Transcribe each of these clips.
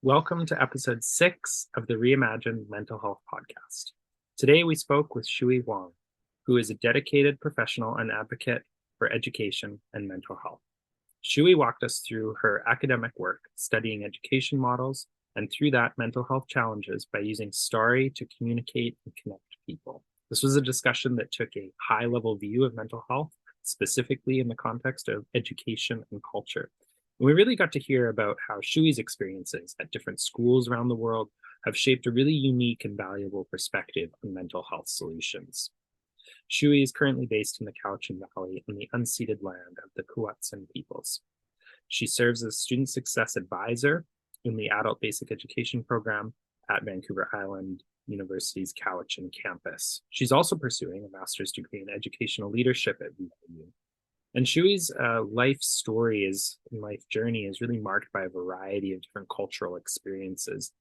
Welcome to episode 6 of the Reimagine Mental Health podcast. Today we spoke with Shiyu Huang, who is a dedicated professional and advocate for education and mental health. Shiyu walked us through her academic work studying education models and through that mental health challenges by using story to communicate and connect people. This was a discussion that took a high-level view of mental health, specifically in the context of education and culture. We really got to hear about how Shuyu's experiences at different schools around the world have shaped a really unique and valuable perspective on mental health solutions. Shiyu is currently based in the Cowichan Valley on the unceded land of the Quw'utsun peoples. She serves as student success advisor in the adult basic education program at Vancouver Island University's Cowichan campus. She's also pursuing a master's degree in educational leadership at VIU. And Shuyu's life story and life journey is really marked by a variety of different cultural experiences.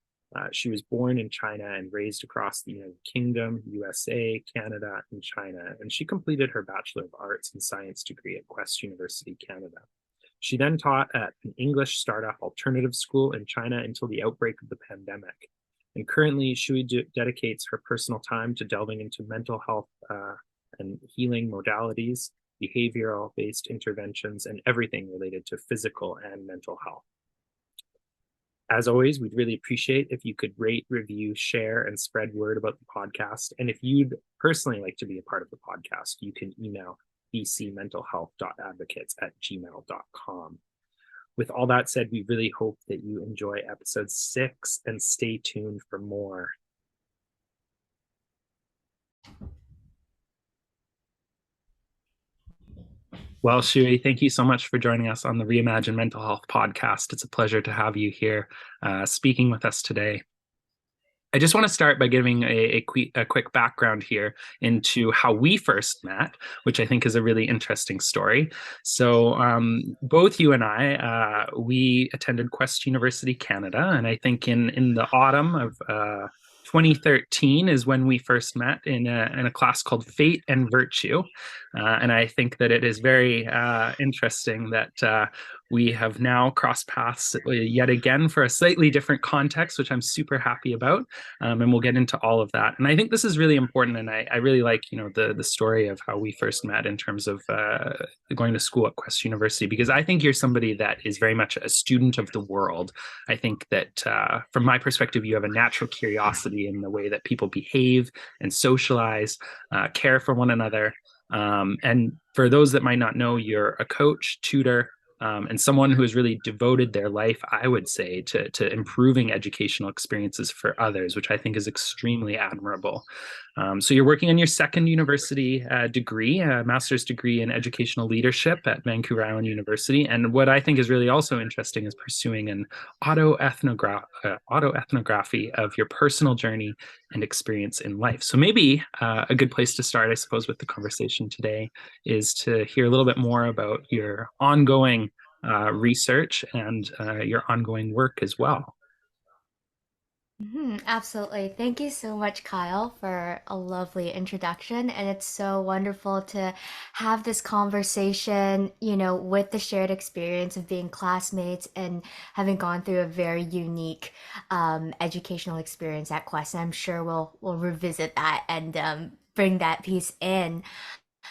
She was born in China and raised across the United Kingdom, USA, Canada, and China, and she completed her Bachelor of Arts and Science degree at Quest University, Canada. She then taught at an English startup alternative school in China until the outbreak of the pandemic. And currently, Shiyu dedicates her personal time to delving into mental health and healing modalities, behavioral-based interventions, and everything related to physical and mental health. As always, we'd really appreciate if you could rate, review, share, and spread word about the podcast. And if you'd personally like to be a part of the podcast, you can email bcmentalhealth.advocates@gmail.com. With all that said, we really hope that you enjoy episode 6 and stay tuned for more. Well, Shiyu, thank you so much for joining us on the Reimagine Mental Health podcast. It's a pleasure to have you here speaking with us today. I just want to start by giving a quick background here into how we first met, which I think is a really interesting story. So both you and I, we attended Quest University, Canada, and I think in the autumn of 2013 is when we first met in a class called Fate and Virtue. And I think that it is very interesting that we have now crossed paths yet again for a slightly different context, which I'm super happy about. And we'll get into all of that. And I think this is really important. And I really like, the story of how we first met in terms of going to school at Quest University, because I think you're somebody that is very much a student of the world. I think that from my perspective, you have a natural curiosity in the way that people behave and socialize, care for one another. And for those that might not know, you're a coach, tutor, and someone who has really devoted their life, I would say, to improving educational experiences for others, which I think is extremely admirable. So you're working on your second university degree, a master's degree in educational leadership at Vancouver Island University. And what I think is really also interesting is pursuing an autoethnography of your personal journey and experience in life. So maybe a good place to start, I suppose, with the conversation today is to hear a little bit more about your ongoing research and your ongoing work as well. Absolutely. Thank you so much, Kyle, for a lovely introduction. And it's so wonderful to have this conversation, with the shared experience of being classmates and having gone through a very unique educational experience at Quest. And I'm sure we'll revisit that and bring that piece in.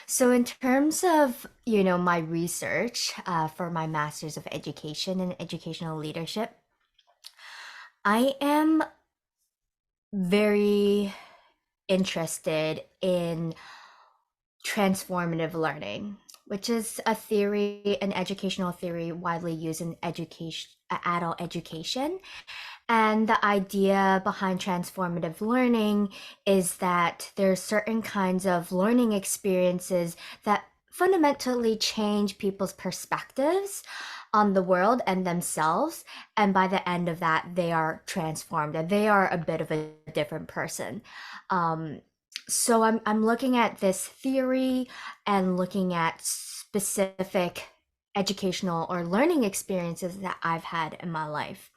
So, in terms of, my research for my Master's of Education in Educational Leadership, I am very interested in transformative learning, which is a theory, an educational theory widely used in adult education. And the idea behind transformative learning is that there are certain kinds of learning experiences that fundamentally change people's perspectives on the world and themselves. And by the end of that, they are transformed and they are a bit of a different person. So I'm looking at this theory and looking at specific educational or learning experiences that I've had in my life.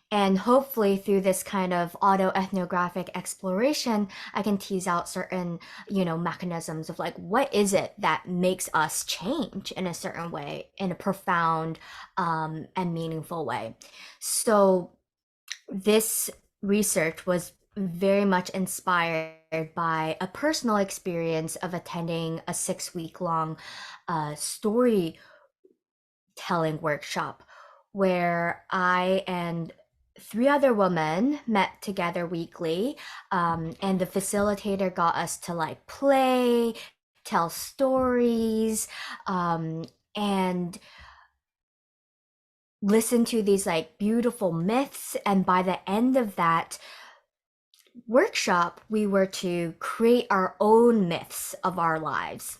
And hopefully through this kind of autoethnographic exploration, I can tease out certain, mechanisms of like, what is it that makes us change in a certain way, in a profound and meaningful way. So this research was very much inspired by a personal experience of attending a 6 week long storytelling workshop where I and three other women met together weekly. And the facilitator got us to like play, tell stories, and listen to these like beautiful myths. And by the end of that workshop, we were to create our own myths of our lives.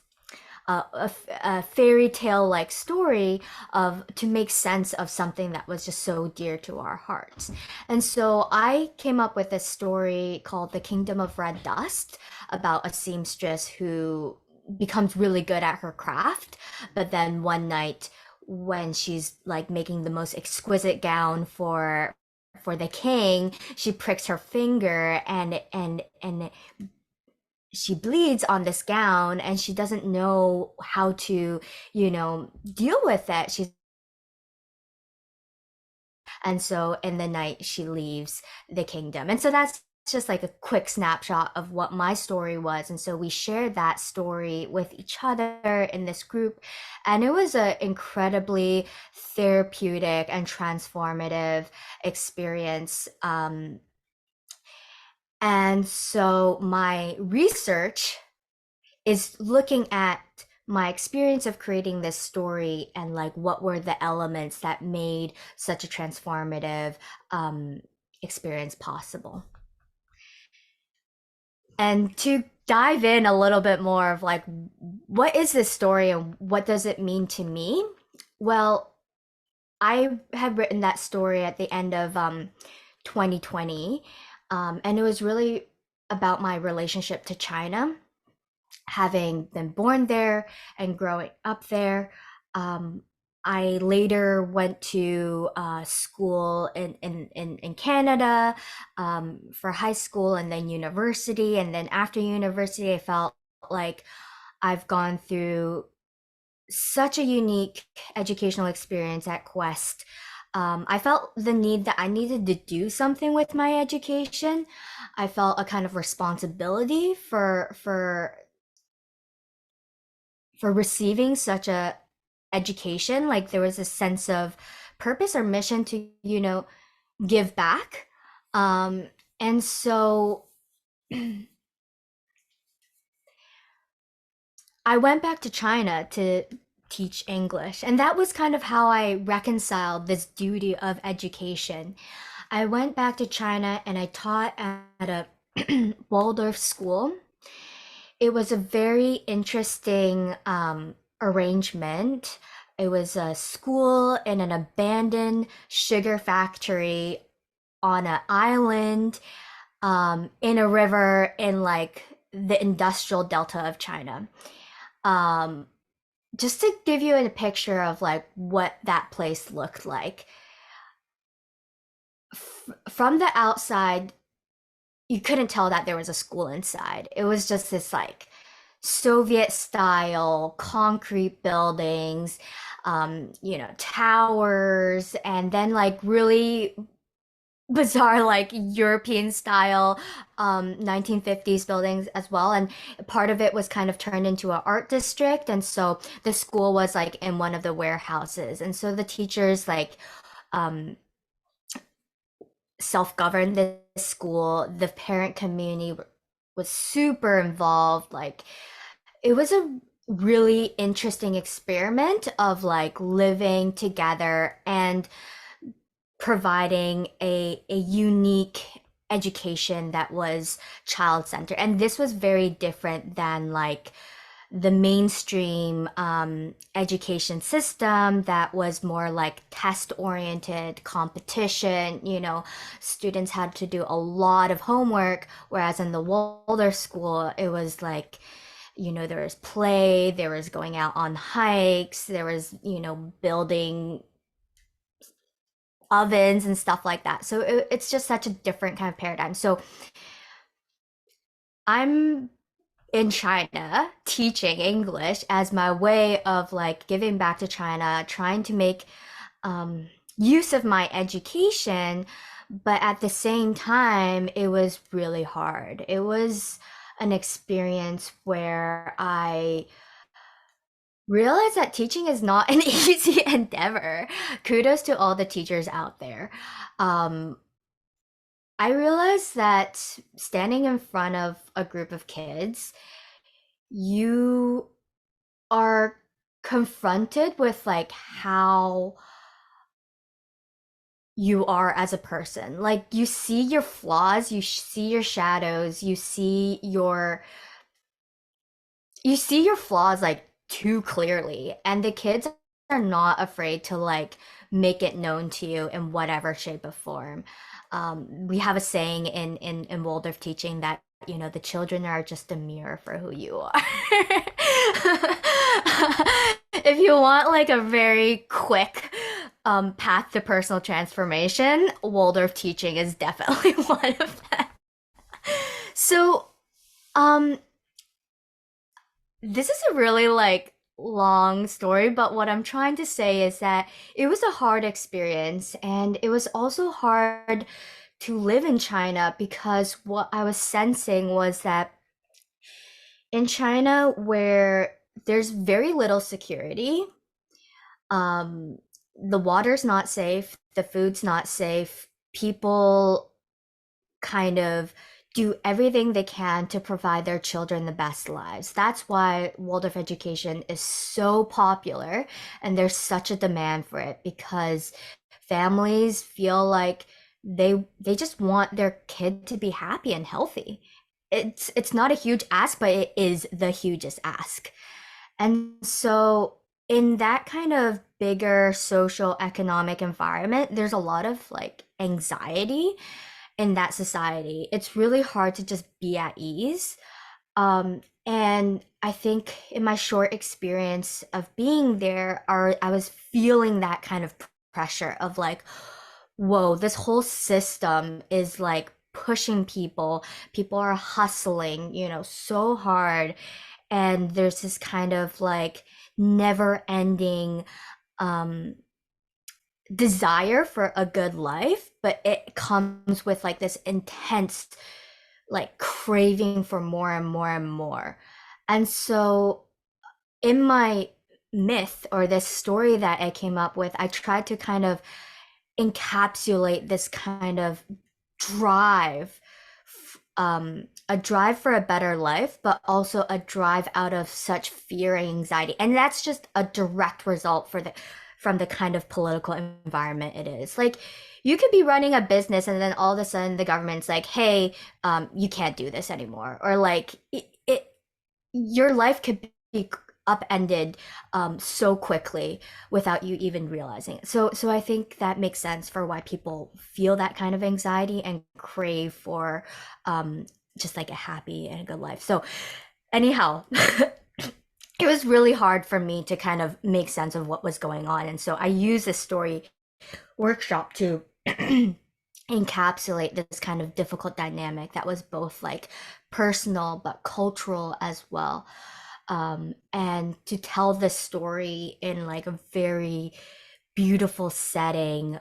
A fairy tale like story of to make sense of something that was just so dear to our hearts. And so I came up with a story called The Kingdom of Red Dust about a seamstress who becomes really good at her craft, but then one night when she's like making the most exquisite gown for the king, she pricks her finger and she bleeds on this gown and she doesn't know how to, deal with it. And so in the night she leaves the kingdom. And so that's just like a quick snapshot of what my story was. And so we shared that story with each other in this group. And it was an incredibly therapeutic and transformative experience. And so my research is looking at my experience of creating this story and like what were the elements that made such a transformative um, experience possible. And to dive in a little bit more of like, what is this story and what does it mean to me? Well, I had written that story at the end of 2020, and it was really about my relationship to China, having been born there and growing up there. Um, I later went to school in Canada for high school and then university. And then after university, I felt like I've gone through such a unique educational experience at Quest. I felt the need that I needed to do something with my education. I felt a kind of responsibility for receiving such a education. Like there was a sense of purpose or mission to give back. And so I went back to China to teach English, and that was kind of how I reconciled this duty of education. I went back to China and I taught at a Waldorf school. It was a very interesting arrangement. It was a school in an abandoned sugar factory on an island in a river in like the industrial delta of China. Um, just to give you a picture of like what that place looked like. From the outside, you couldn't tell that there was a school inside. It was just this like Soviet style concrete buildings, towers, and then like really bizarre like European style 1950s buildings as well. And part of it was kind of turned into an art district. And so the school was like in one of the warehouses. And so the teachers like um self-governed this school. The parent community was super involved. Like it was a really interesting experiment of like living together and providing a unique education that was child centered. And this was very different than like the mainstream education system that was more like test oriented competition. Students had to do a lot of homework, whereas in the Waldorf school, it was like, there was play, there was going out on hikes, there was, building ovens and stuff like that. So it's just such a different kind of paradigm. So I'm in China teaching English as my way of like giving back to China, trying to make use of my education, But at the same time, it was really hard. It was an experience where I realized that teaching is not an easy endeavor. Kudos to all the teachers out there. Um, I realized that standing in front of a group of kids, you are confronted with like how you are as a person. Like you see your flaws, you see your shadows, you see your flaws like too clearly, and the kids are not afraid to like make it known to you in whatever shape or form. We have a saying in Waldorf teaching that the children are just a mirror for who you are. If you want like a very quick path to personal transformation, Waldorf teaching is definitely one of them. So, um, this is a really like long story, but what I'm trying to say is that it was a hard experience, and it was also hard to live in China because what I was sensing was that in China, where there's very little security, um, the water's not safe, the food's not safe, people kind of do everything they can to provide their children the best lives. That's why Waldorf education is so popular and there's such a demand for it, because families feel like they just want their kid to be happy and healthy. It's not a huge ask, but it is the hugest ask. And so in that kind of bigger social economic environment, there's a lot of like anxiety in that society. It's really hard to just be at ease. And I think in my short experience of being there, I was feeling that kind of pressure of like, whoa, this whole system is like pushing people. People are hustling, so hard. And there's this kind of like never ending um desire for a good life, but it comes with like this intense like craving for more and more and more. And so in my myth, or this story that I came up with, I tried to kind of encapsulate this kind of drive, a drive for a better life, but also a drive out of such fear and anxiety. And that's just a direct result from the kind of political environment it is. Like you could be running a business and then all of a sudden the government's like, hey, you can't do this anymore. Or like your life could be upended so quickly without you even realizing it. So I think that makes sense for why people feel that kind of anxiety and crave for um, just like a happy and a good life. So anyhow, it was really hard for me to kind of make sense of what was going on. And so I used this story workshop to encapsulate this kind of difficult dynamic that was both like personal but cultural as well. And to tell this story in like a very beautiful setting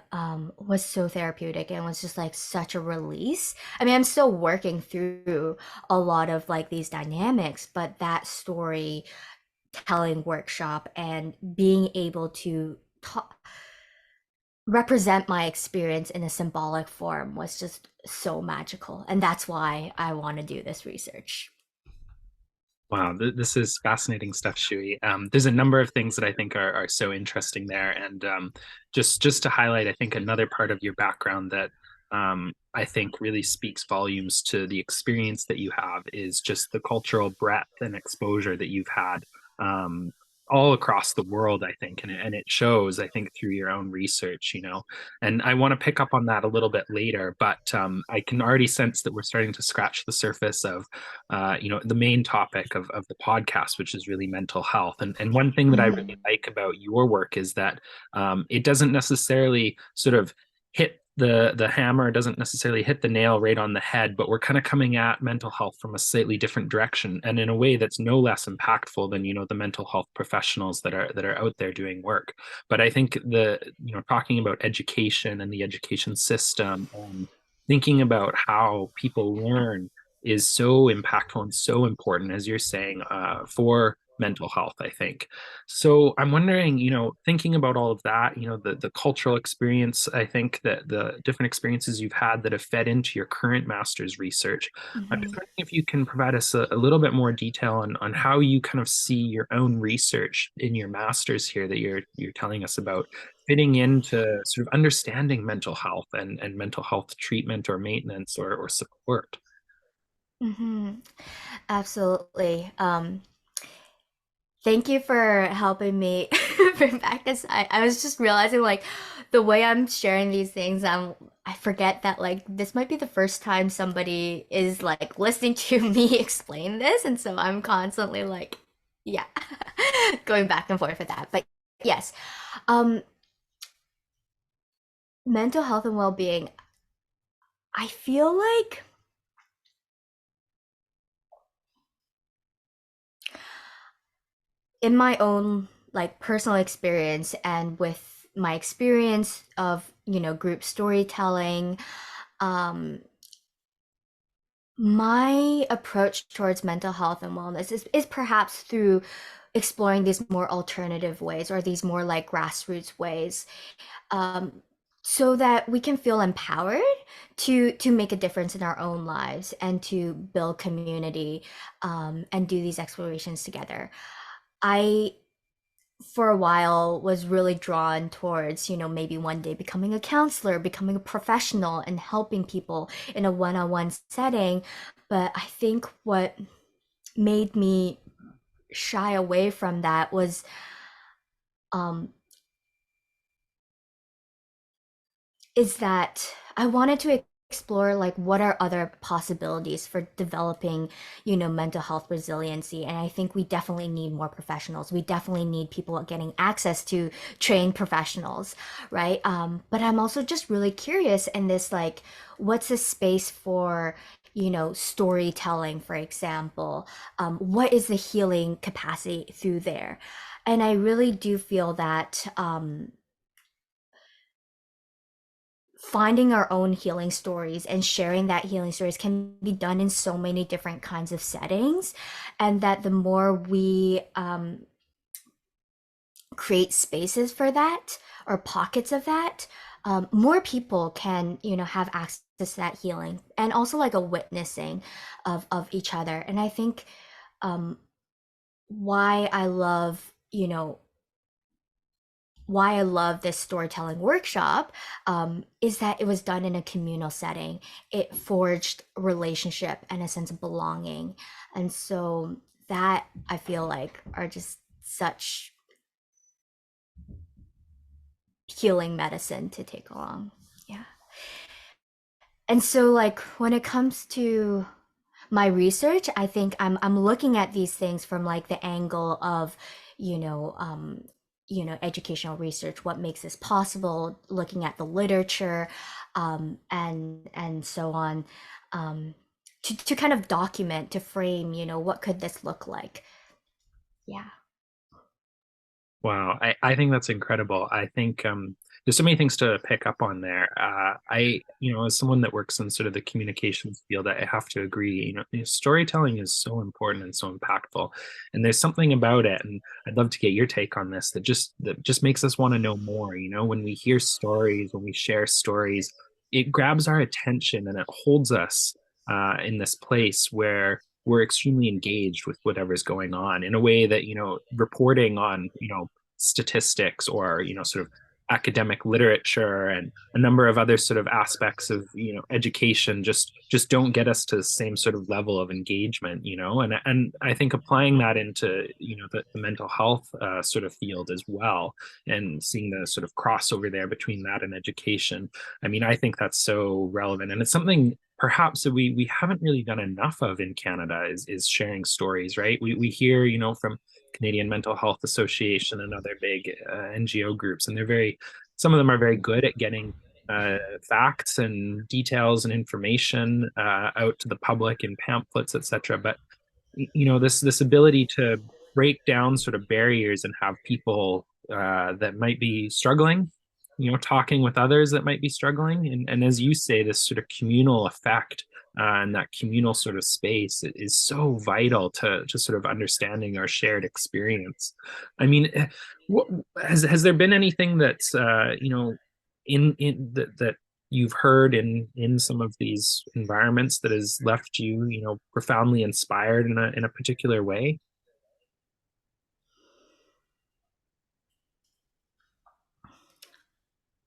was so therapeutic and was just like such a release. I mean, I'm still working through a lot of like these dynamics, but that story telling workshop and being able to represent my experience in a symbolic form was just so magical. And that's why I want to do this research. Wow, this is fascinating stuff, Shui. There's a number of things that I think are so interesting there, and just to highlight, I think another part of your background that I think really speaks volumes to the experience that you have is just the cultural breadth and exposure that you've had all across the world, I think, and it shows, I think, through your own research, And I want to pick up on that a little bit later, but I can already sense that we're starting to scratch the surface of the main topic of the podcast, which is really mental health. And one thing that I really Mm. like about your work is that it doesn't necessarily sort of hit the hammer doesn't necessarily hit the nail right on the head, but we're kind of coming at mental health from a slightly different direction, and in a way that's no less impactful than the mental health professionals that are out there doing work. But I think talking about education and the education system and thinking about how people learn is so impactful and so important, as you're saying, for mental health, I think. So I'm wondering, thinking about all of that, the cultural experience, I think that the different experiences you've had that have fed into your current master's research. I'm just Mhm. wondering if you can provide us a little bit more detail on how you kind of see your own research in your master's here that you're telling us about fitting into sort of understanding mental health and mental health treatment or maintenance or support. Mhm. Absolutely. Thank you for helping me bring back this. I was just realizing like the way I'm sharing these things, I forget that like this might be the first time somebody is like listening to me explain this, and so I'm constantly like, yeah, going back and forth with that. But yes, um, mental health and well-being. I feel like in my own like personal experience and with my experience of group storytelling, um my approach towards mental health and wellness is perhaps through exploring these more alternative ways or these more like grassroots ways, um, so that we can feel empowered to make a difference in our own lives and to build community, and do these explorations together. I for a while was really drawn towards, maybe one day becoming a counselor, becoming a professional, and helping people in a one on one setting. But I think what made me shy away from that was, um, is that I wanted to explore like what are other possibilities for developing, mental health resiliency. And I think we definitely need more professionals. We definitely need people getting access to trained professionals, right? But I'm also just really curious in this like, what's the space for storytelling, for example? What is the healing capacity through there? And I really do feel that, finding our own healing stories and sharing that healing stories can be done in so many different kinds of settings, and that the more we, create spaces for that or pockets of that, more people can have access to that healing and also like a witnessing of each other. And I think, um, why I love why I love this storytelling workshop, is that it was done in a communal setting. It forged relationship and a sense of belonging. And so that I feel like are just such healing medicine to take along. Yeah. And so like when it comes to my research, I think I'm looking at these things from like the angle of, you know, um, educational research, what makes this possible, looking at the literature, and so on, um, to kind of document, to frame, what could this look like? Yeah. Wow, I think that's incredible. I think there's so many things to pick up on there. As someone that works in sort of the communications field, I have to agree. Storytelling is so important and so impactful, and there's something about it. And I'd love to get your take on this that just makes us want to know more. When we hear stories, when we share stories, it grabs our attention and it holds us in this place where we're extremely engaged with whatever's going on in a way that reporting on statistics or sort of academic literature and a number of other sort of aspects of education just don't get us to the same sort of level of engagement, and I think applying that into the mental health sort of field as well, and seeing the sort of crossover there between that and education. I mean, I think that's so relevant, and it's something perhaps that we haven't really done enough of in Canada is sharing stories, right? We hear from Canadian Mental Health Association and other big NGO groups, and some of them are very good at getting facts and details and information out to the public in pamphlets, etc. But this ability to break down sort of barriers and have people that might be struggling, talking with others that might be struggling, and as you say, this sort of communal effect and that communal sort of space is so vital to sort of understanding our shared experience. I mean, what, has there been anything that's in that you've heard in some of these environments that has left you profoundly inspired in a particular way?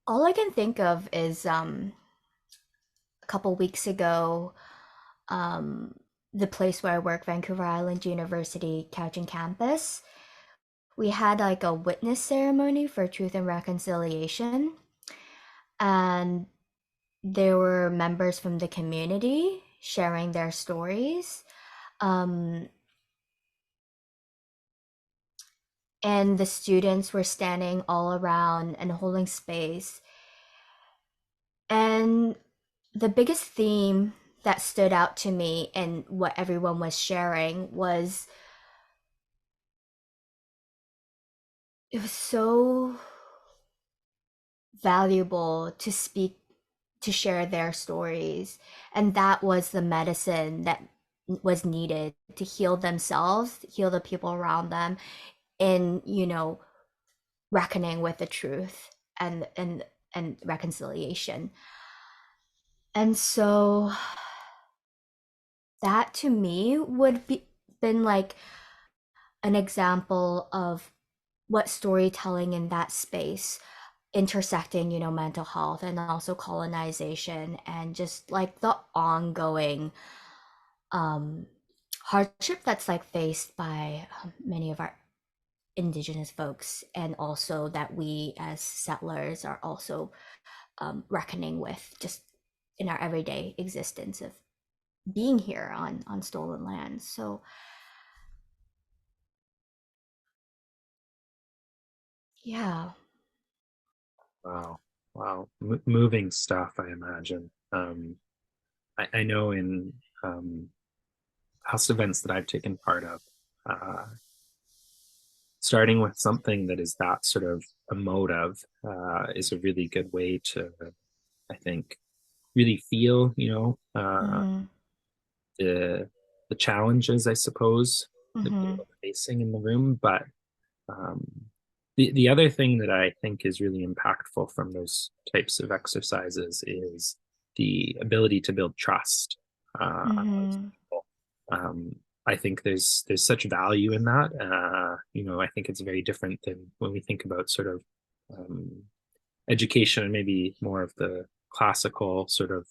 All I can think of is a couple weeks ago, um, the place where I work, Vancouver Island University, Cowichan campus, we had like a witness ceremony for Truth and Reconciliation, and there were members from the community sharing their stories. Um, and the students were standing all around and holding space. And the biggest theme that stood out to me and what everyone was sharing was it was so valuable to speak, to share their stories, and that was the medicine that was needed to heal themselves, heal the people around them, in reckoning with the truth and reconciliation. And so that to me would be been like an example of what storytelling in that space, intersecting mental health and also colonization, and just like the ongoing um hardship that's like faced by many of our indigenous folks, and also that we as settlers are also reckoning with just in our everyday existence of being here on stolen lands. So yeah. Wow, wow, moving stuff, I imagine. I know in house events that I've taken part of, uh, starting with something that is that sort of emotive is a really good way to, I think, really feel, Mm-hmm. the the challenges, I suppose, that Mm-hmm. people are facing in the room. But um, the other thing that I think is really impactful from those types of exercises is the ability to build trust. Mm-hmm. Um, I think there's such value in that. I think it's very different than when we think about sort of um, education and maybe more of the classical sort of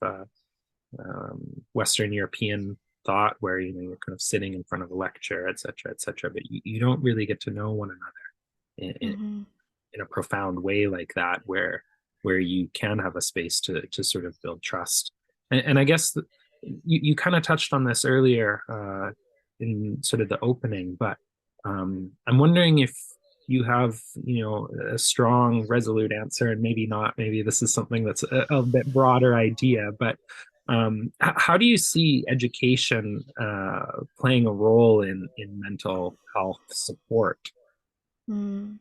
Western European thought, where you're kind of sitting in front of a lecture, et cetera, et cetera, but you don't really get to know one another Mm-hmm. in a profound way like that, where you can have a space to sort of build trust. And I guess you kind of touched on this earlier in sort of the opening, but I'm wondering if you have a strong resolute answer, and maybe not, maybe this is something that's a bit broader idea, but how do you see education playing a role in mental health support? Mm.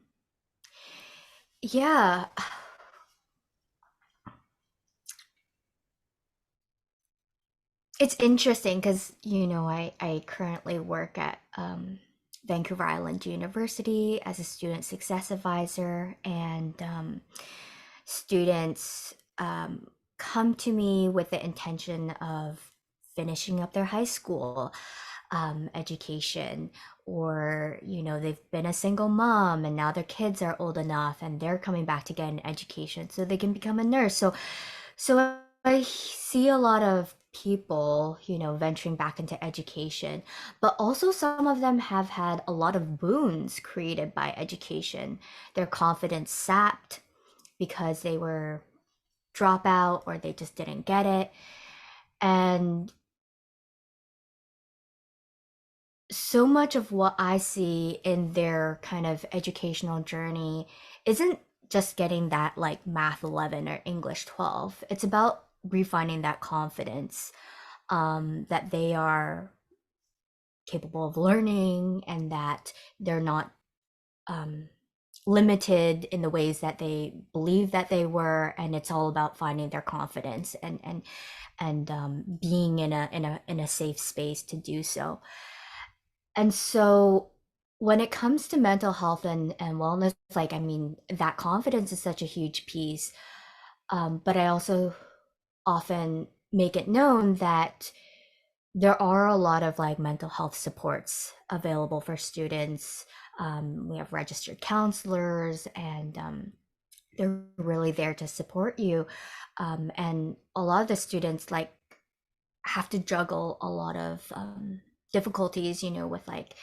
Yeah. It's interesting because, I currently work at Vancouver Island University as a student success advisor, and students come to me with the intention of finishing up their high school education, or, they've been a single mom and now their kids are old enough and they're coming back to get an education so they can become a nurse. So I see a lot of people, venturing back into education, but also some of them have had a lot of wounds created by education, their confidence sapped because they were dropout or they just didn't get it. And so much of what I see in their kind of educational journey isn't just getting that like math 11 or English 12. It's about refining that confidence, that they are capable of learning and that they're not um, limited in the ways that they believe that they were, and it's all about finding their confidence and being in a safe space to do so. And so when it comes to mental health and wellness, like, I mean, that confidence is such a huge piece. But I also often make it known that there are a lot of like mental health supports available for students. We have registered counselors, and they're really there to support you. And a lot of the students like have to juggle a lot of difficulties, with like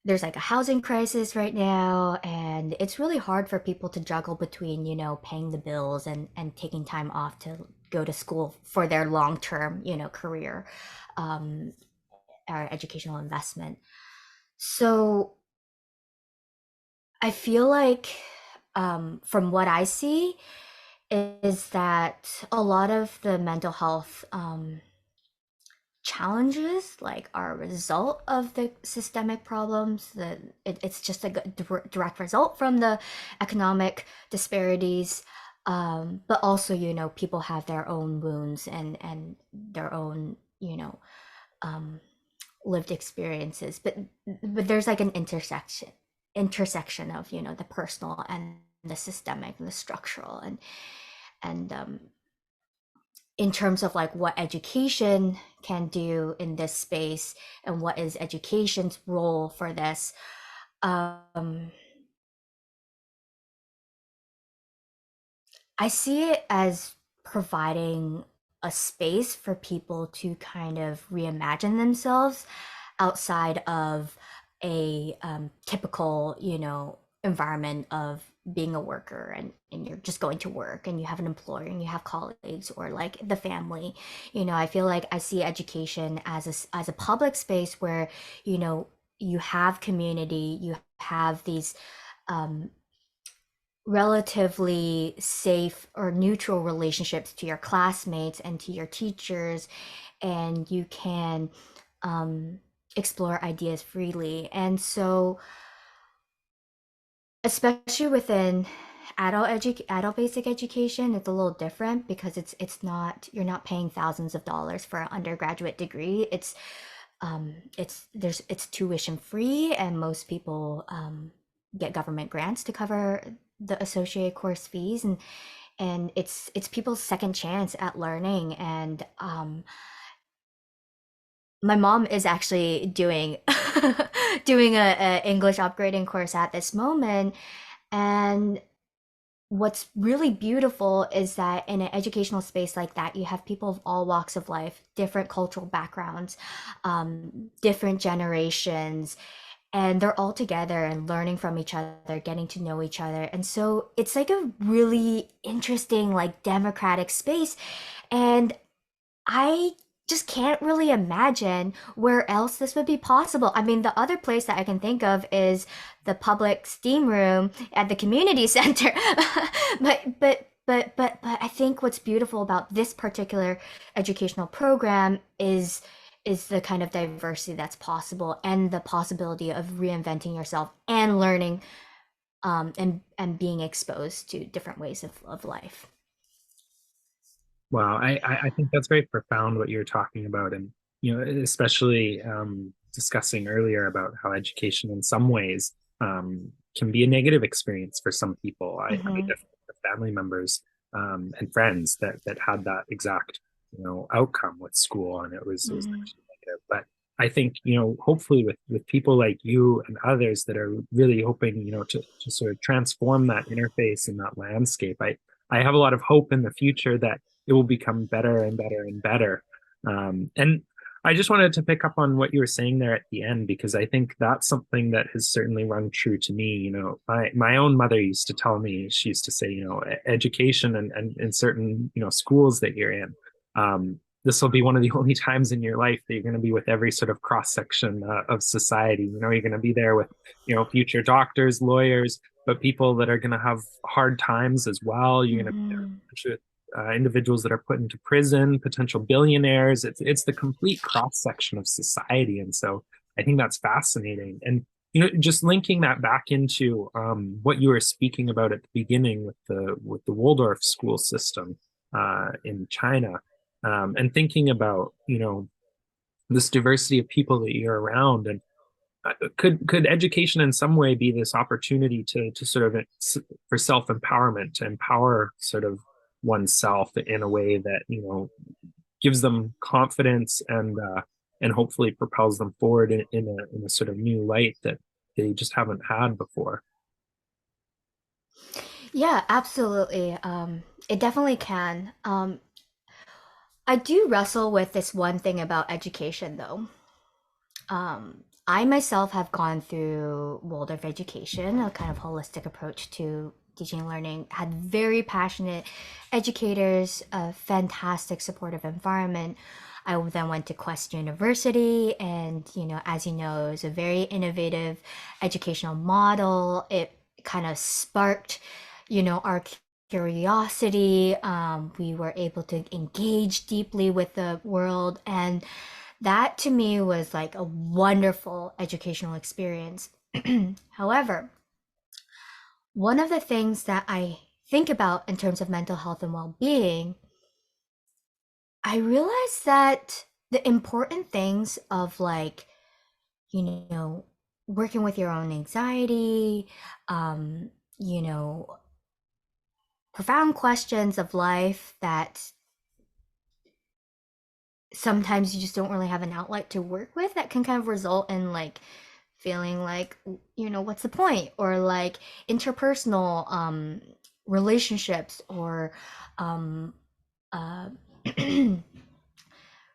there's like a housing crisis right now, and it's really hard for people to juggle between, paying the bills and taking time off to go to school for their long-term, career, um, or educational investment. So I feel like, from what I see, is that a lot of the mental health challenges like are a result of the systemic problems, that it's just a direct result from the economic disparities, but also, people have their own wounds and their own, um, lived experiences, but there's like an intersection of, the personal and the systemic and the structural, and in terms of like what education can do in this space and what is education's role for this. um I see it as providing a space for people to kind of reimagine themselves outside of a typical, environment of being a worker, and you're just going to work and you have an employer and you have colleagues or like the family. I feel like I see education as a public space where, you have community, you have these um, relatively safe or neutral relationships to your classmates and to your teachers, and you can um, explore ideas freely. And so, especially within adult basic education, it's a little different because it's not, you're not paying thousands of dollars for an undergraduate degree. It's tuition free, and most people get government grants to cover the associated course fees, and it's people's second chance at learning. And my mom is actually doing doing a English upgrading course at this moment. And what's really beautiful is that in an educational space like that, you have people of all walks of life, different cultural backgrounds, different generations, and they're all together and learning from each other, getting to know each other. And so it's like a really interesting, like democratic space. And I just can't really imagine where else this would be possible. I mean, the other place that I can think of is the public steam room at the community center. But I think what's beautiful about this particular educational program is the kind of diversity that's possible, and the possibility of reinventing yourself and learning, and being exposed to different ways of life. Wow, I think that's very profound what you're talking about, and especially discussing earlier about how education in some ways can be a negative experience for some people. I Hmm. definitely have family members and friends that had that exact outcome with school, and it was Hmm. actually negative. But I think hopefully with people like you and others that are really hoping to sort of transform that interface and that landscape, I have a lot of hope in the future that it will become better and better and better. And I just wanted to pick up on what you were saying there at the end, because I think that's something that has certainly rung true to me. My own mother used to tell me, she used to say, education and in certain, schools that you're in, this will be one of the only times in your life that you're going to be with every sort of cross section of society. You're going to be there with, future doctors, lawyers, but people that are going to have hard times as well. You're going to Hmm. individuals that are put into prison, potential billionaires. It's the complete cross section of society, and so I think that's fascinating. And just linking that back into what you were speaking about at the beginning with the Waldorf school system in China, and thinking about this diversity of people that you're around, and could education in some way be this opportunity to sort of for self empowerment, to empower sort of oneself in a way that gives them confidence and hopefully propels them forward in a sort of new light that they just haven't had before. Yeah, absolutely. It definitely can. I do wrestle with this one thing about education, though. I myself have gone through Waldorf education, a kind of holistic approach to teaching and learning, had very passionate educators, a fantastic supportive environment. I then went to Quest University, and as you know, it was a very innovative educational model. It kind of sparked, our curiosity. We were able to engage deeply with the world, and that to me was like a wonderful educational experience. However, one of the things that I think about in terms of mental health and well being, I realized that the important things of you know, working with your own anxiety, um, you know, profound questions of life that sometimes you just don't really have an outlet to work with, that can kind of result in feeling like, what's the point, or like interpersonal relationships, or um uh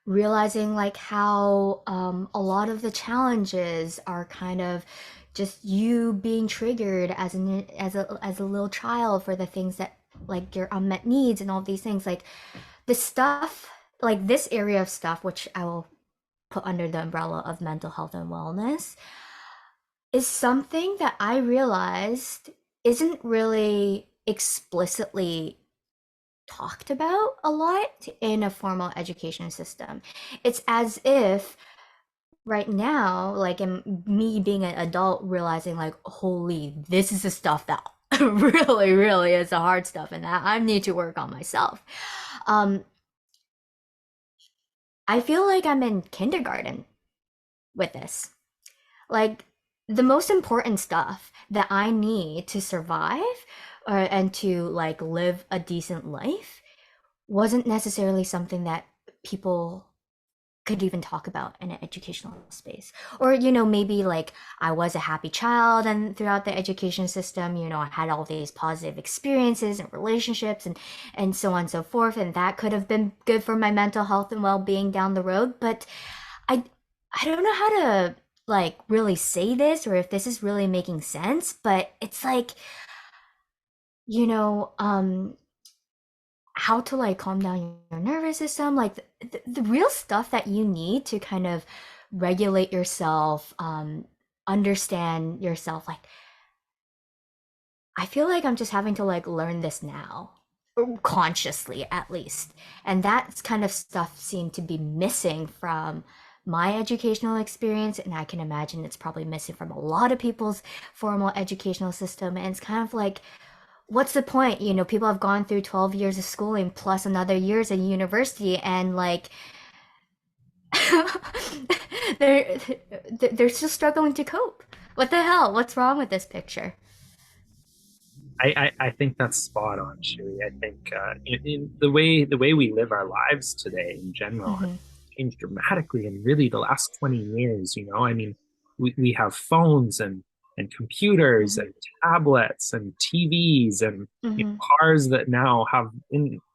realizing like how a lot of the challenges are kind of just you being triggered as a little child for the things that, like, your unmet needs and all these things, like the stuff, like this area of stuff, which I will put under the umbrella of mental health and wellness, is something that I realized isn't really explicitly talked about a lot in a formal education system. It's as if right now, like in me being an adult, realizing like, holy, this is the stuff that really, really is the hard stuff, and that I need to work on myself. Um, I feel like I'm in kindergarten with this. Like the most important stuff that I need to survive, and to like live a decent life, wasn't necessarily something that people could even talk about in an educational space. Or maybe like I was a happy child, and throughout the education system, I had all these positive experiences and relationships, and so on and so forth, and that could have been good for my mental health and well-being down the road. But I I don't know how to like really say this, or if this is really making sense, but it's like, you know, um how to like calm down your nervous system, like the real stuff that you need to kind of regulate yourself, understand yourself. Like I feel like I'm just having to like learn this now, or consciously at least. And that kind of stuff seemed to be missing from my educational experience, and I can imagine it's probably missing from a lot of people's formal educational system. And it's kind of like, what's the point? People have gone through 12 years of schooling plus another years at university, and like they're they're still struggling to cope. What the hell? What's wrong with this picture? I think that's spot on, Sherry. I think in the way we live our lives today in general has Mm-hmm. changed dramatically in really the last 20 years. I mean, we have phones and computers Mm-hmm. and tablets and TVs and Mm-hmm. cars that now have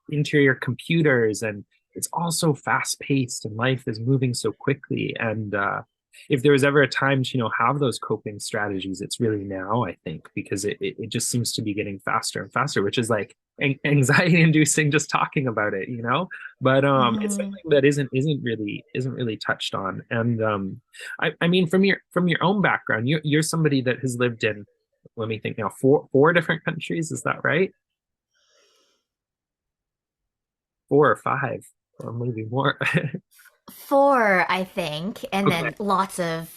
interior computers, and it's all so fast paced and life is moving so quickly. And if there was ever a time to have those coping strategies, it's really now, I think, because it just seems to be getting faster and faster, which is like anxiety inducing just talking about it. But it's Mm-hmm. something that isn't really touched on. And I mean, from your own background, you're somebody that has lived in let me think now, four different countries, is that right? Four or five, or maybe more. Four, I think, and Okay. then lots of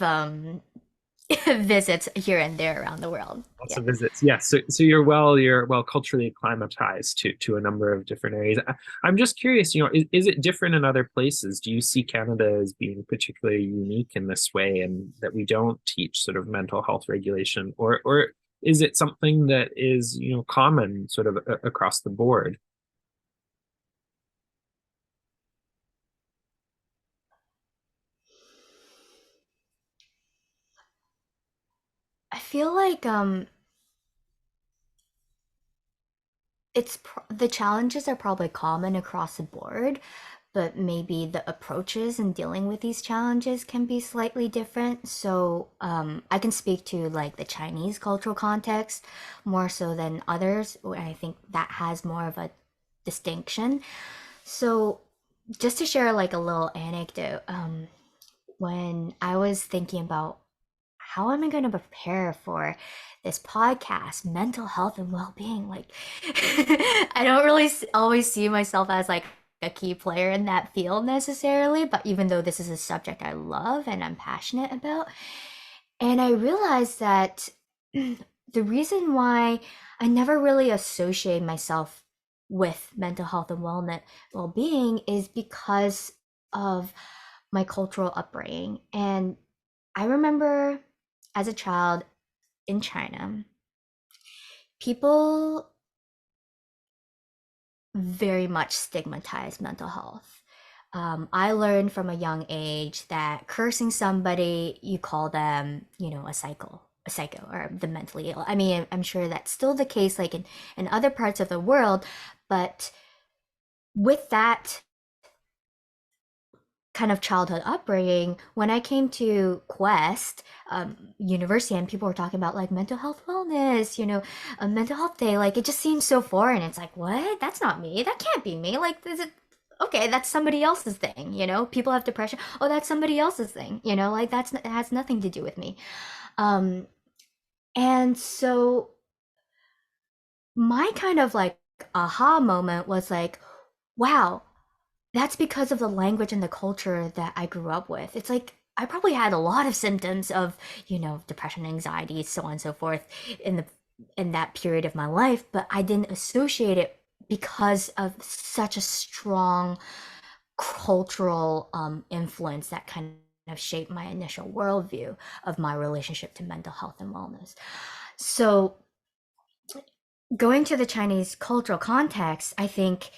visits here and there around the world. Lots Yeah. of visits. Yes. So you're well culturally acclimatized to a number of different areas. I'm just curious, is it different in other places? Do you see Canada as being particularly unique in this way and that we don't teach sort of mental health regulation, or is it something that is, common sort of across the board? I feel like the challenges are probably common across the board, but maybe the approaches in dealing with these challenges can be slightly different. So I can speak to like the Chinese cultural context more so than others. Where I think that has more of a distinction. So just to share like a little anecdote, when I was thinking about how am I going to prepare for this podcast, mental health and well-being, like I don't really always see myself as like a key player in that field necessarily, but even though this is a subject I love and I'm passionate about, and I realized that the reason why I never really associate myself with mental health and wellness well-being is because of my cultural upbringing. And I remember as a child in China, people very much stigmatize mental health. I learned from a young age that cursing somebody, you call them, a psycho, or the mentally ill. I mean, I'm sure that's still the case, like in other parts of the world, but with that kind of childhood upbringing, when I came to Quest University and people were talking about like mental health wellness, a mental health day, like it just seems so foreign. It's like, what? That's not me. That can't be me. Like, is it okay? That's somebody else's thing. People have depression. Oh, that's somebody else's thing. Like it has nothing to do with me. Um, and so my kind of like aha moment was like, wow, that's because of the language and the culture that I grew up with. It's like I probably had a lot of symptoms of, depression, anxiety, so on and so forth in that period of my life, but I didn't associate it because of such a strong cultural influence that kind of shaped my initial worldview of my relationship to mental health and wellness. So going to the Chinese cultural context, I think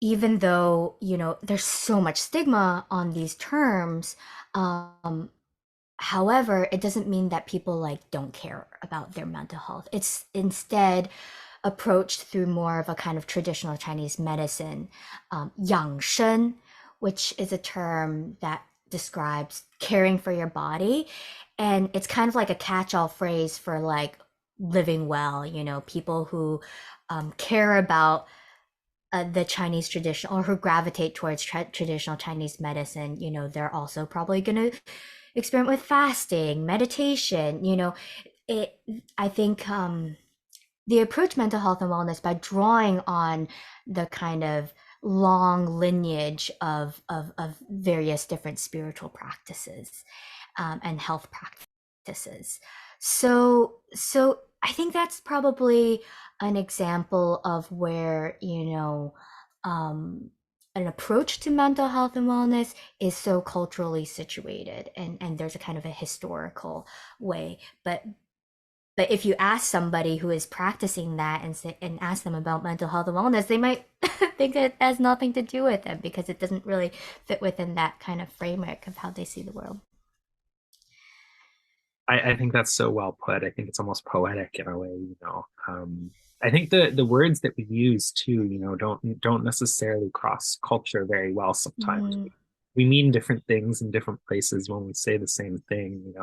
even though there's so much stigma on these terms, um however, it doesn't mean that people like don't care about their mental health. It's instead approached through more of a kind of traditional Chinese medicine, 养生, which is a term that describes caring for your body, and it's kind of like a catch-all phrase for like living well, people who care about the Chinese tradition, or who gravitate towards traditional Chinese medicine, they're also probably going to experiment with fasting, meditation. It. I think they approach mental health and wellness by drawing on the kind of long lineage of various different spiritual practices and health practices. So I think that's probably an example of where, an approach to mental health and wellness is so culturally situated, and there's a kind of a historical way. But if you ask somebody who is practicing that and ask them about mental health and wellness, they might think it has nothing to do with them because it doesn't really fit within that kind of framework of how they see the world. I think that's so well put. I think it's almost poetic in a way, I think the words that we use too, don't necessarily cross culture very well sometimes. Mm. We mean different things in different places when we say the same thing,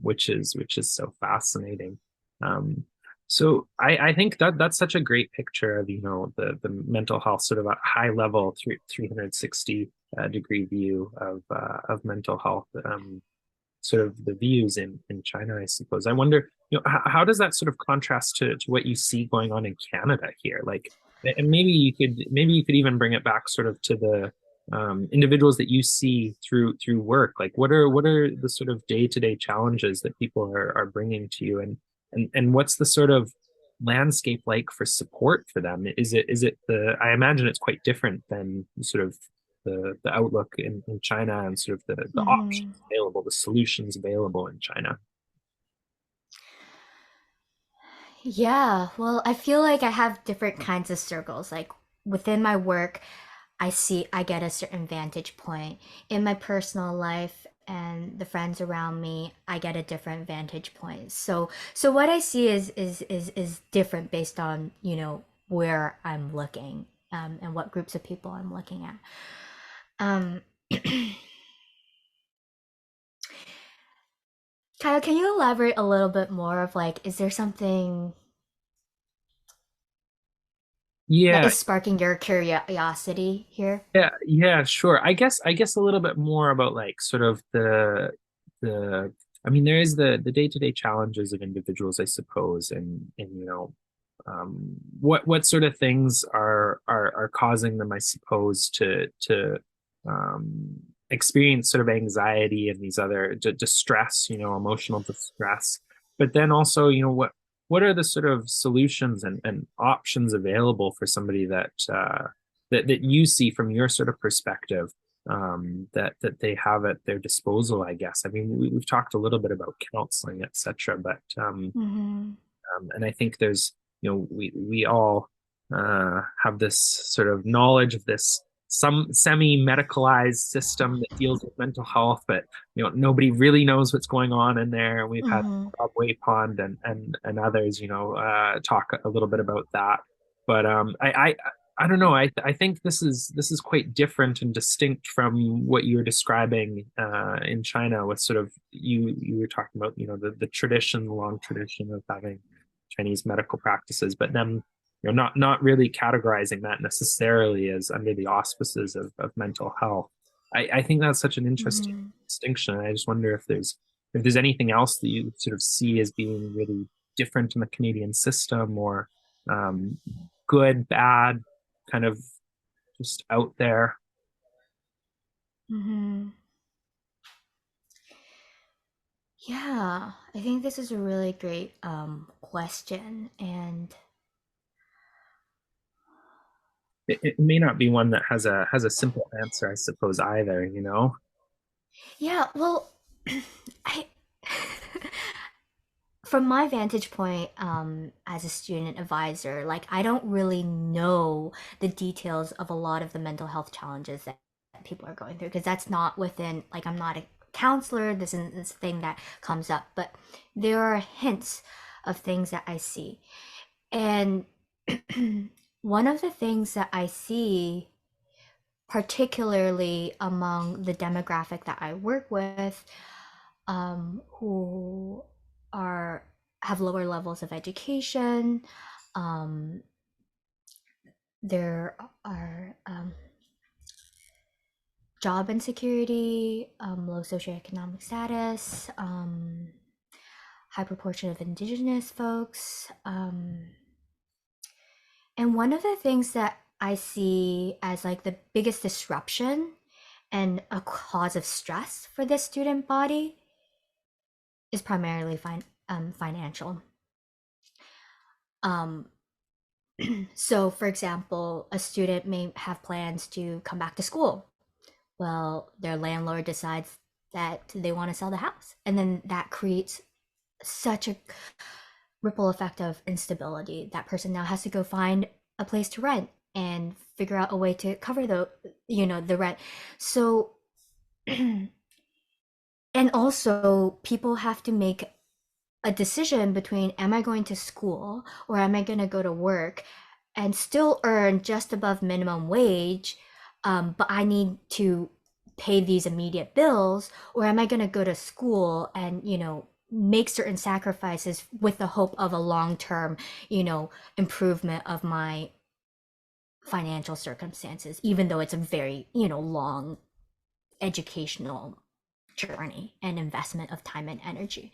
which is so fascinating. Um, so I think that's such a great picture of, the mental health sort of a high level 360 degree view of mental health. Sort of the views in China, I suppose. I wonder, how does that sort of contrast to what you see going on in Canada here? Like, and maybe you could even bring it back sort of to the individuals that you see through work. Like, what are the sort of day-to-day challenges that people are bringing to you, and what's the sort of landscape like for support for them? Is it the I imagine it's quite different than sort of the outlook in China and sort of the options Hmm. available, the solutions available in China. Yeah, well, I feel like I have different kinds of circles. Like within my work, I get a certain vantage point. In my personal life and the friends around me, I get a different vantage point. So what I see is different based on, where I'm looking, and what groups of people I'm looking at. Um, Kyle, can you elaborate a little bit more of like, is there something that Yeah, is sparking your curiosity here? yeah, sure. I guess a little bit more about like sort of the I mean there is the day-to-day challenges of individuals, I suppose, and what sort of things are causing them, I suppose, to um experience sort of anxiety and these other distress, emotional distress. But then also, what are the sort of solutions and options available for somebody that you see from your sort of perspective, that they have at their disposal, I guess. I mean, we've talked a little bit about counseling, etc., but Mm-hmm. and I think there's, we all have this sort of knowledge of this some semi-medicalized system that deals with mental health, but nobody really knows what's going on in there. We've had Mm-hmm. Rob Waypond and others, talk a little bit about that. But I don't know. I think this is quite different and distinct from what you were describing in China, with sort of you were talking about, the tradition, the long tradition of having Chinese medical practices, but then not really categorizing that necessarily as under the auspices of mental health. I think that's such an interesting Mm-hmm. distinction. I just wonder if there's anything else that you sort of see as being really different in the Canadian system, or um, good, bad, kind of just out there. Mm-hmm. Yeah, I think this is a really great question. And It may not be one that has a simple answer, I suppose, either. yeah, well, I from my vantage point, as a student advisor, like I don't really know the details of a lot of the mental health challenges that people are going through, because that's not within, like, I'm not a counselor. This isn't this thing that comes up, but there are hints of things that I see. And one of the things that I see, particularly among the demographic that I work with, who are have lower levels of education. Um, there are job insecurity, low socioeconomic status, high proportion of indigenous folks. And one of the things that I see as like the biggest disruption and a cause of stress for this student body is primarily financial. Um, so, for example, a student may have plans to come back to school. Well, their landlord decides that they want to sell the house. And then that creates such a ripple effect of instability. That person now has to go find a place to rent and figure out a way to cover the rent. So, and also people have to make a decision between, am I going to school or am I going to go to work and still earn just above minimum wage, but I need to pay these immediate bills, or am I going to go to school and, make certain sacrifices with the hope of a long-term, improvement of my financial circumstances, even though it's a very, long educational journey and investment of time and energy.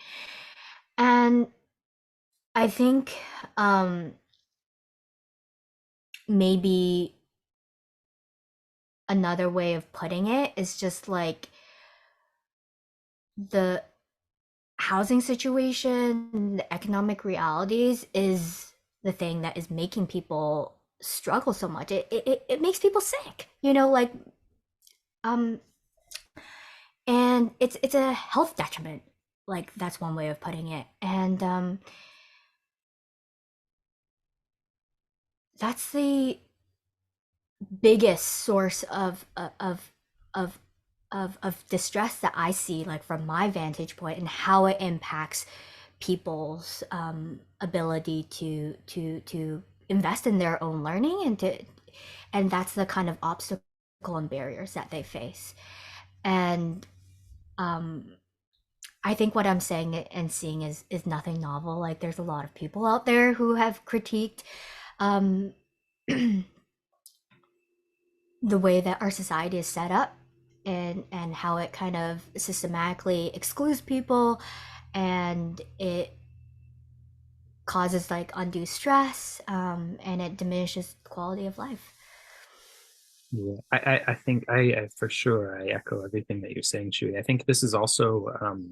And I think um maybe another way of putting it is just like the housing situation, the economic realities is the thing that is making people struggle so much. It makes people sick, like um and it's a health detriment. Like that's one way of putting it. And that's the biggest source of distress that I see, like from my vantage point, and how it impacts people's ability to invest in their own learning, and that's the kind of obstacle and barriers that they face. And um, I think what I'm saying and seeing is nothing novel. Like there's a lot of people out there who have critiqued um, the way that our society is set up, and how it kind of systematically excludes people, and it causes like undue stress, and it diminishes the quality of life. Yeah, I think I for sure I echo everything that you're saying, Shui. I think this is also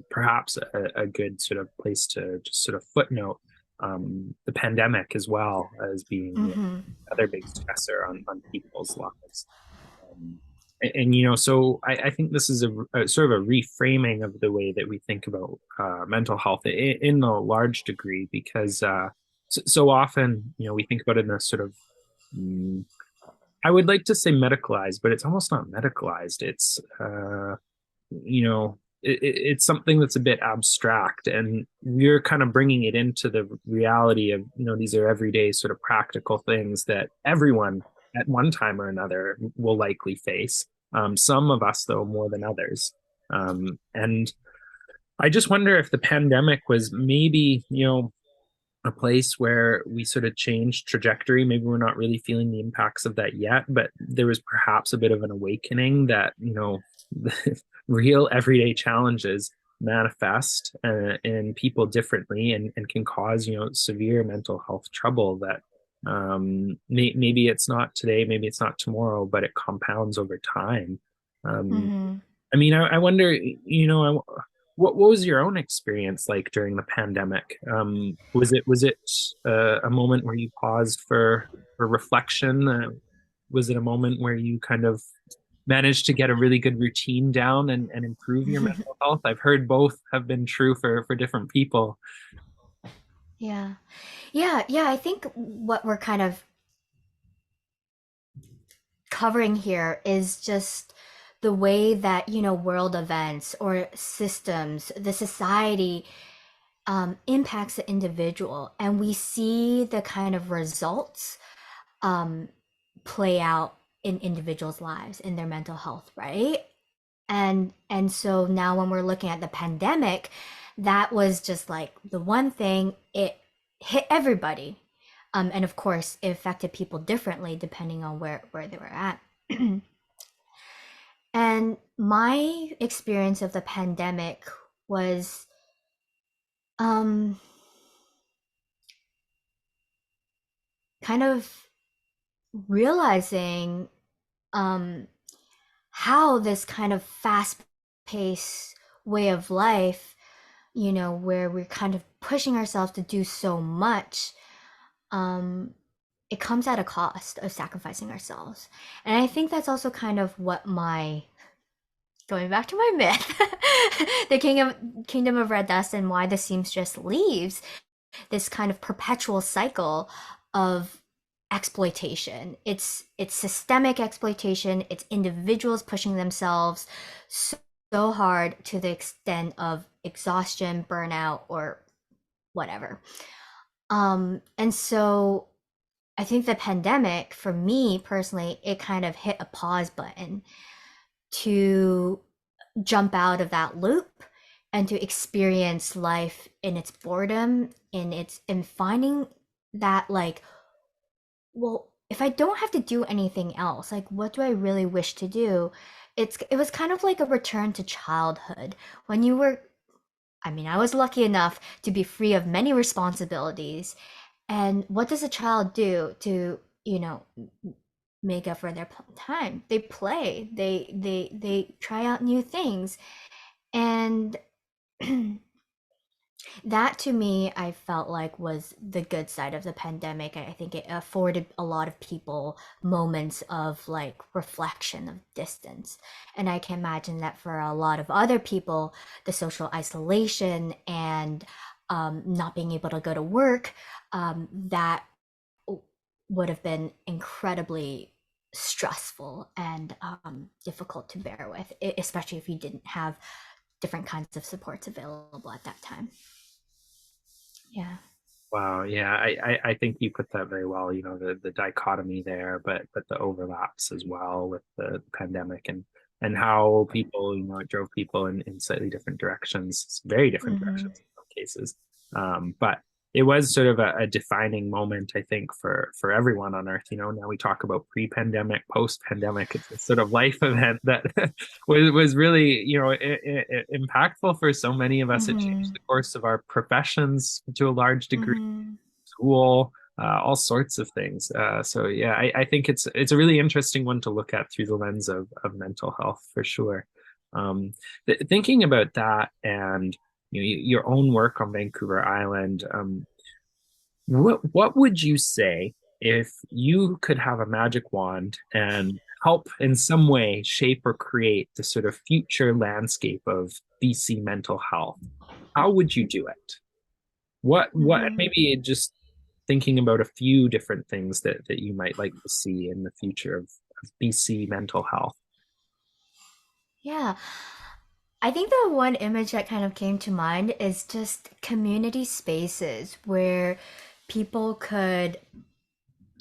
perhaps a good sort of place to just sort of footnote the pandemic as well as being Mm-hmm. another big stressor on people's lives. Um, so I think this is a sort of a reframing of the way that we think about mental health in a large degree, because so often, we think about it in a sort of mm, I would like to say medicalized, but it's almost not medicalized. It's something that's a bit abstract, and you're kind of bringing it into the reality of, these are everyday sort of practical things that everyone at one time or another will likely face. Some of us, though, more than others. And I just wonder if the pandemic was maybe, a place where we sort of changed trajectory. Maybe we're not really feeling the impacts of that yet, but there was perhaps a bit of an awakening that, real everyday challenges manifest in people differently, and can cause, severe mental health trouble that maybe it's not today, maybe it's not tomorrow, but it compounds over time. Um, Mm-hmm. I mean, I wonder, what was your own experience like during the pandemic? Was it a moment where you paused for reflection? Was it a moment where you kind of managed to get a really good routine down and improve your mental health? I've heard both have been true for different people. Yeah. Yeah, I think what we're kind of covering here is just the way that, world events or systems, the society, impacts the individual, and we see the kind of results um, play out in individuals' lives, in their mental health, right? And so now when we're looking at the pandemic, that was just like the one thing, it hit everybody. And of course it affected people differently depending on where they were at. And my experience of the pandemic was um kind of realizing um how this kind of fast paced way of life, where we're kind of pushing ourselves to do so much, um, it comes at a cost of sacrificing ourselves. And I think that's also kind of what my, going back to my myth, the kingdom of red dust, and why the seamstress leaves this kind of perpetual cycle of exploitation. It's systemic exploitation. It's individuals pushing themselves so hard to the extent of exhaustion, burnout, or whatever. And so I think the pandemic, for me personally, it kind of hit a pause button to jump out of that loop and to experience life in its boredom, in finding that, like, well, if I don't have to do anything else, like what do I really wish to do? It was kind of like a return to childhood when you were I mean, I was lucky enough to be free of many responsibilities. And what does a child do to, make up for their time? They play. They try out new things. And that to me, I felt like was the good side of the pandemic. I think it afforded a lot of people moments of like reflection, of distance. And I can imagine that for a lot of other people, the social isolation and not being able to go to work, that would have been incredibly stressful and difficult to bear with, especially if you didn't have different kinds of supports available at that time. Yeah. Wow, yeah, I think you put that very well, the dichotomy there, but the overlaps as well with the pandemic and how people, it drove people in slightly different directions, very different Mm-hmm. directions in some cases. But it was sort of a defining moment, I think, for everyone on Earth. Now we talk about pre-pandemic, post-pandemic. It's a sort of life event that was really, impactful for so many of us. It changed Mm-hmm. the course of our professions to a large degree, Mm-hmm. school, all sorts of things. So yeah, I think it's a really interesting one to look at through the lens of mental health for sure. Thinking about that and your own work on Vancouver Island, what would you say if you could have a magic wand and help in some way shape or create the sort of future landscape of BC mental health? How would you do it? What Mm-hmm. maybe just thinking about a few different things that you might like to see in the future of BC mental health. Yeah. I think the one image that kind of came to mind is just community spaces where people could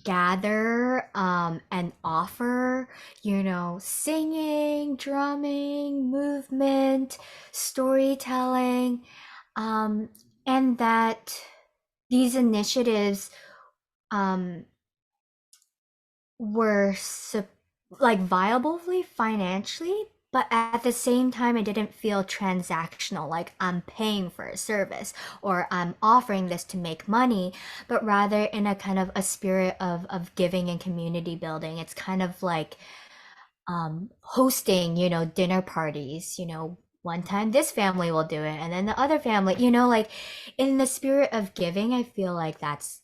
gather and offer, singing, drumming, movement, storytelling, um, and that these initiatives um, were like viably financially, but at the same time, it didn't feel transactional, like I'm paying for a service or I'm offering this to make money, but rather in a kind of a spirit of giving and community building. It's kind of like hosting, dinner parties, one time this family will do it and then the other family, like in the spirit of giving. I feel like that's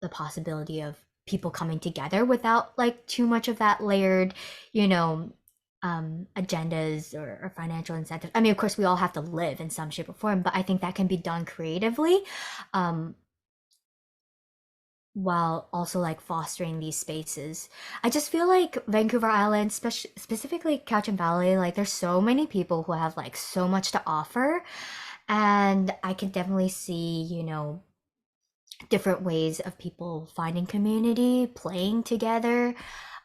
the possibility of people coming together without like too much of that layered, you know, agendas or financial incentives. I mean, of course, we all have to live in some shape or form, but I think that can be done creatively, um, while also like fostering these spaces. I just feel like Vancouver Island, specifically Cowichan Valley, like there's so many people who have like so much to offer, and I can definitely see, different ways of people finding community, playing together.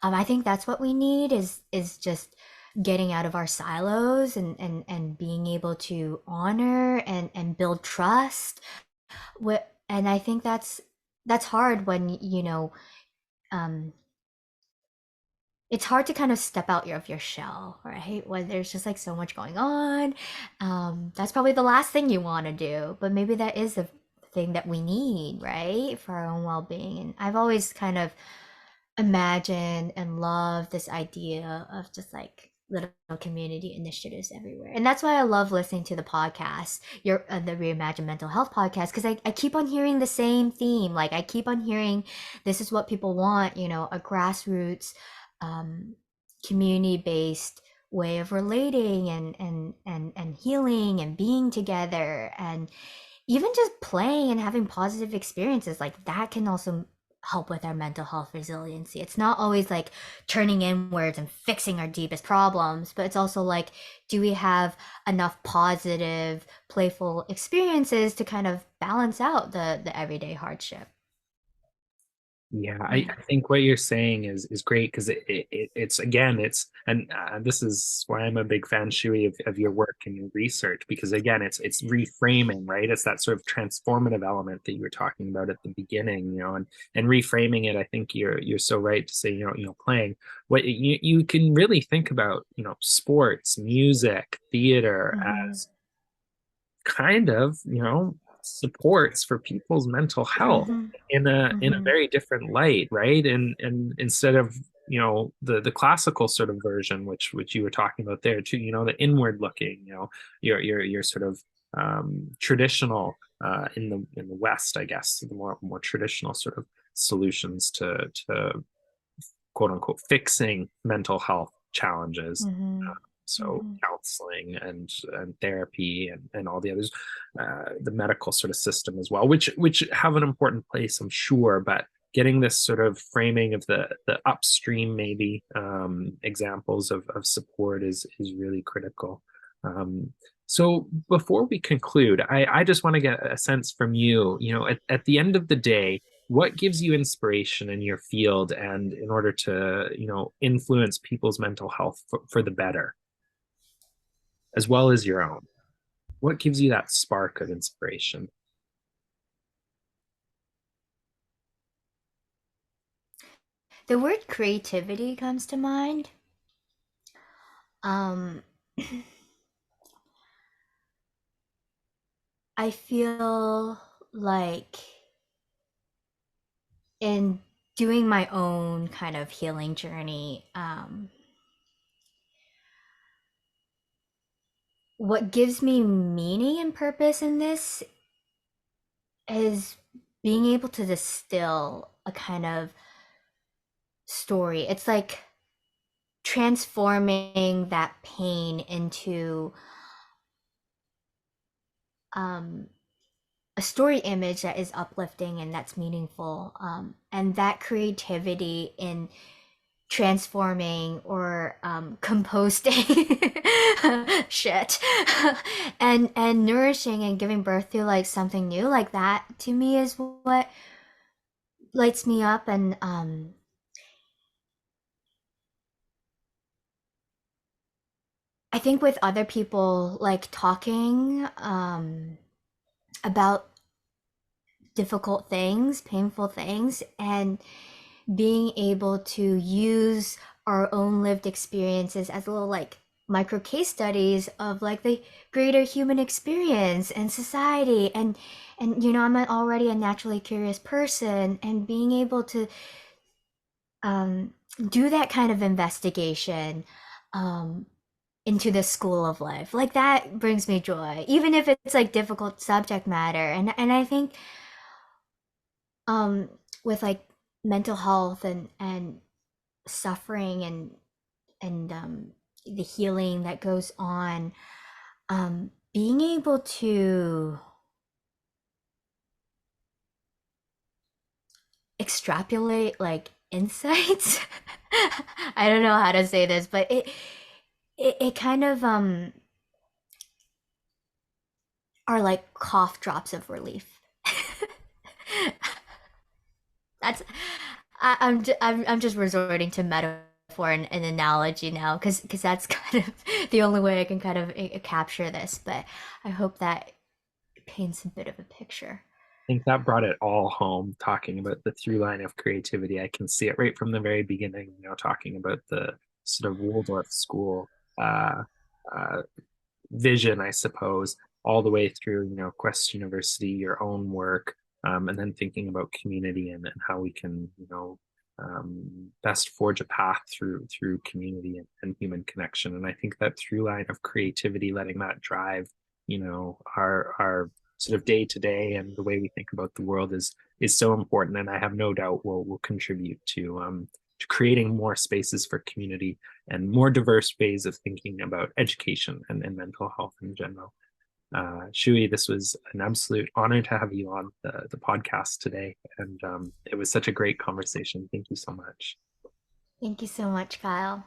I think that's what we need is just getting out of our silos and being able to honor and build trust. And I think that's hard when um, it's hard to kind of step out of your shell, right? When there's just like so much going on. That's probably the last thing you want to do, but maybe that is the thing that we need, right? For our own well being. And I've always kind of imagined and loved this idea of just like little community initiatives everywhere. And that's why I love listening to the podcast, the Reimagine Mental Health podcast, because I keep on hearing the same theme. Like I keep on hearing this is what people want, a grassroots, um, community based way of relating and healing and being together, and even just playing and having positive experiences like that can also help with our mental health resiliency. It's not always like turning inwards and fixing our deepest problems, but it's also like, do we have enough positive, playful experiences to kind of balance out the everyday hardship? Yeah, Yeah. I think what you're saying is great because it's again and this is why I'm a big fan, Shui, of your work and your research, because again it's reframing, right? It's that sort of transformative element that you were talking about at the beginning, and reframing it. I think you're so right to say, playing what you can really think about, sports, music, theater Mm-hmm. kind of, supports for people's mental health Mm-hmm. in a Mm-hmm. very different light, right? And instead of, the classical sort of version, which you were talking about there too, the inward looking, your sort of traditional in the West, I guess, the more traditional sort of solutions to quote unquote fixing mental health challenges. Mm-hmm. So Mm-hmm. counseling and therapy and all the others, the medical sort of system as well, which have an important place, I'm sure. But getting this sort of framing of the upstream maybe examples of support is really critical. Um, so before we conclude, I just want to get a sense from you, at the end of the day, what gives you inspiration in your field and in order to, influence people's mental health for the better, as well as your own? What gives you that spark of inspiration? The word creativity comes to mind. Um, I feel like in doing my own kind of healing journey, what gives me meaning and purpose in this is being able to distill a kind of story. It's like transforming that pain into um, a story image that is uplifting and that's meaningful. And that creativity in transforming or composting shit and nourishing and giving birth to like something new like that to me is what lights me up. And I think with other people like talking about difficult things, painful things, and being able to use our own lived experiences as little like micro case studies of like the greater human experience and society. And I'm already a naturally curious person, and being able to um, do that kind of investigation um, into the school of life, like that brings me joy, even if it's like difficult subject matter. And I think um with like mental health and suffering and the healing that goes on, being able to extrapolate like insights. I don't know how to say this, but it kind of are like cough drops of relief. That's I'm just resorting to metaphor and analogy now because that's kind of the only way I can kind of capture this. But I hope that paints a bit of a picture. I think that brought it all home, talking about the through line of creativity. I can see it right from the very beginning, talking about the sort of Waldorf school uh, uh, vision, I suppose, all the way through, Quest University, your own work, and then thinking about community and how we can, best forge a path through community and human connection. And I think that through line of creativity, letting that drive, our sort of day to day and the way we think about the world is so important. And I have no doubt will contribute to creating more spaces for community and more diverse ways of thinking about education and mental health in general. Shui, this was an absolute honor to have you on the podcast today. And it was such a great conversation. Thank you so much. Thank you so much, Kyle.